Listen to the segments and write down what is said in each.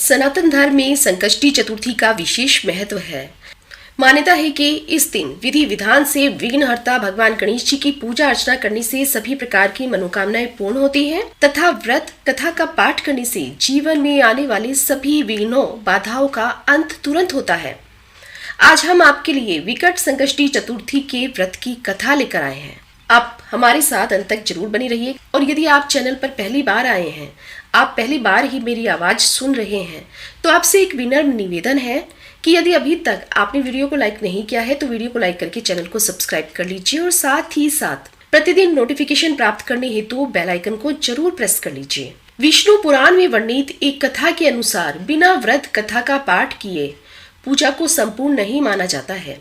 सनातन धर्म में संकष्टी चतुर्थी का विशेष महत्व है। मान्यता है कि इस दिन विधि विधान से विघ्नहर्ता भगवान गणेश जी की पूजा अर्चना करने से सभी प्रकार की मनोकामनाएं पूर्ण होती हैं तथा व्रत कथा का पाठ करने से जीवन में आने वाले सभी विघ्नों बाधाओं का अंत तुरंत होता है। आज हम आपके लिए विकट संकष्टी चतुर्थी के व्रत की कथा लेकर आए हैं। आप हमारे साथ अंत तक जरूर बने रहिए और यदि आप चैनल पर पहली बार आए हैं, आप पहली बार ही मेरी आवाज सुन रहे हैं, तो आपसे एक विनम्र निवेदन है कि यदि अभी तक आपने वीडियो को लाइक नहीं किया है तो वीडियो को लाइक करके चैनल को सब्सक्राइब कर लीजिए और साथ ही साथ प्रतिदिन नोटिफिकेशन प्राप्त करने हेतु बेल आइकन को जरूर प्रेस कर लीजिए। विष्णु पुराण में वर्णित एक कथा के अनुसार बिना व्रत कथा का पाठ किए पूजा को संपूर्ण नहीं माना जाता है,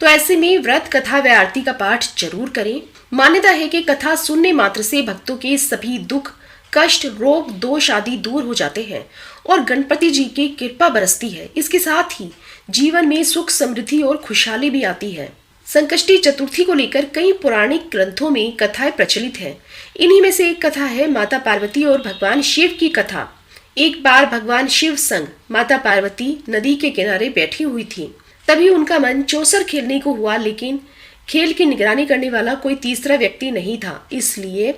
तो ऐसे में व्रत कथा व आरती का पाठ जरूर करें। मान्यता है कि कथा सुनने मात्र से भक्तों के सभी दुख कष्ट रोग दोष आदि दूर हो जाते हैं और गणपति जी की कृपा बरसती है। इसके साथ ही जीवन में सुख समृद्धि और खुशहाली भी आती है। संकष्टी चतुर्थी को लेकर कई पौराणिक ग्रंथों में कथाएं प्रचलित हैं। इन्हीं में से एक कथा है माता पार्वती और भगवान शिव की कथा। एक बार भगवान शिव संग माता पार्वती नदी के किनारे बैठी हुई थी। तभी उनका मन चौसर खेलने को हुआ, लेकिन खेल की निगरानी करने वाला कोई तीसरा व्यक्ति नहीं था। इसलिए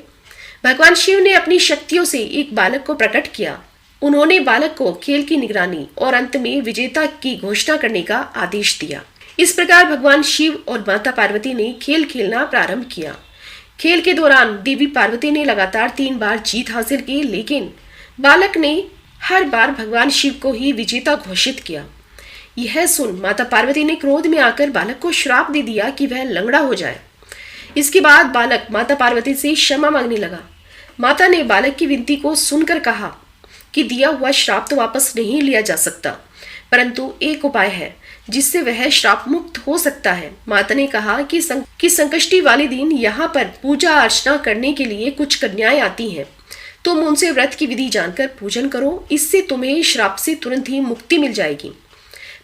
भगवान शिव ने अपनी शक्तियों से एक बालक को प्रकट किया। उन्होंने बालक को खेल की निगरानी और अंत में विजेता की घोषणा करने का आदेश दिया। इस प्रकार भगवान शिव और माता पार्वती ने खेल खेलना प्रारंभ किया। खेल के दौरान देवी पार्वती ने लगातार 3 बार जीत हासिल की, लेकिन बालक ने हर बार भगवान शिव को ही विजेता घोषित किया। यह सुन माता पार्वती ने क्रोध में आकर बालक को श्राप दे दिया कि वह लंगड़ा हो जाए। इसके बाद बालक माता पार्वती से क्षमा मांगने लगा। माता ने बालक की विनती को सुनकर कहा कि दिया हुआ श्राप तो वापस नहीं लिया जा सकता, परंतु एक उपाय है जिससे वह श्राप मुक्त हो सकता है। माता ने कहा कि संकष्टी वाले दिन यहाँ पर पूजा अर्चना करने के लिए कुछ कन्याएं आती हैं। तुम उनसे व्रत की विधि जानकर पूजन करो, इससे तुम्हें श्राप से तुरंत ही मुक्ति मिल जाएगी।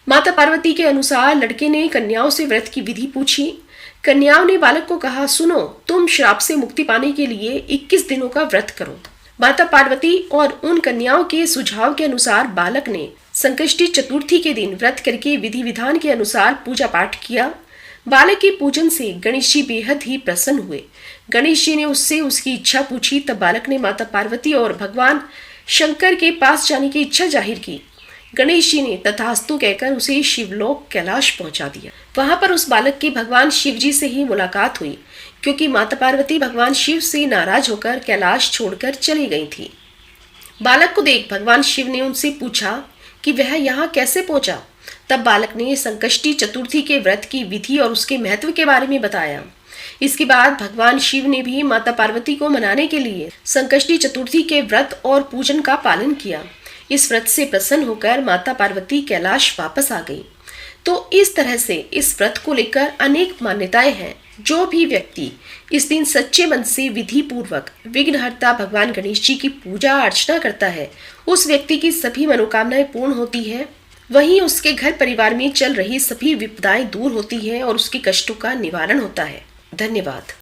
माता पार्वती के अनुसार लड़के ने कन्याओं से व्रत की विधि पूछी। कन्याओं ने बालक को कहा, सुनो, तुम श्राप से मुक्ति पाने के लिए 21 दिनों का व्रत करो। माता पार्वती और उन कन्याओं के सुझाव के अनुसार बालक ने संकष्टी चतुर्थी के दिन व्रत करके विधि विधान के अनुसार पूजा पाठ किया। बालक के पूजन से गणेश जी बेहद ही प्रसन्न हुए। गणेश जी ने उससे उसकी इच्छा पूछी। तब बालक ने माता पार्वती और भगवान शंकर के पास जाने की इच्छा जाहिर की। गणेश जी ने तथास्तु कहकर उसे शिवलोक कैलाश पहुंचा दिया। वहां पर उस बालक की भगवान शिव जी से ही मुलाकात हुई, क्योंकि माता पार्वती भगवान शिव से नाराज होकर कैलाश छोड़कर चली गई थी। बालक को देख भगवान शिव ने उनसे पूछा कि वह यहाँ कैसे पहुंचा। तब बालक ने संकष्टी चतुर्थी के व्रत की विधि और उसके महत्व के बारे में बताया। इसके बाद भगवान शिव ने भी माता पार्वती को मनाने के लिए संकष्टी चतुर्थी के व्रत और पूजन का पालन किया। इस व्रत से प्रसन्न होकर माता पार्वती कैलाश वापस आ गई। तो इस तरह से इस व्रत को लेकर अनेक मान्यताएं हैं। जो भी व्यक्ति इस दिन सच्चे मन से विधि पूर्वक विघ्नहर्ता भगवान गणेश जी की पूजा अर्चना करता है, उस व्यक्ति की सभी मनोकामनाएं पूर्ण होती है। वहीं उसके घर परिवार में चल रही सभी विपदाएं दूर होती है और उसके कष्टों का निवारण होता है। धन्यवाद।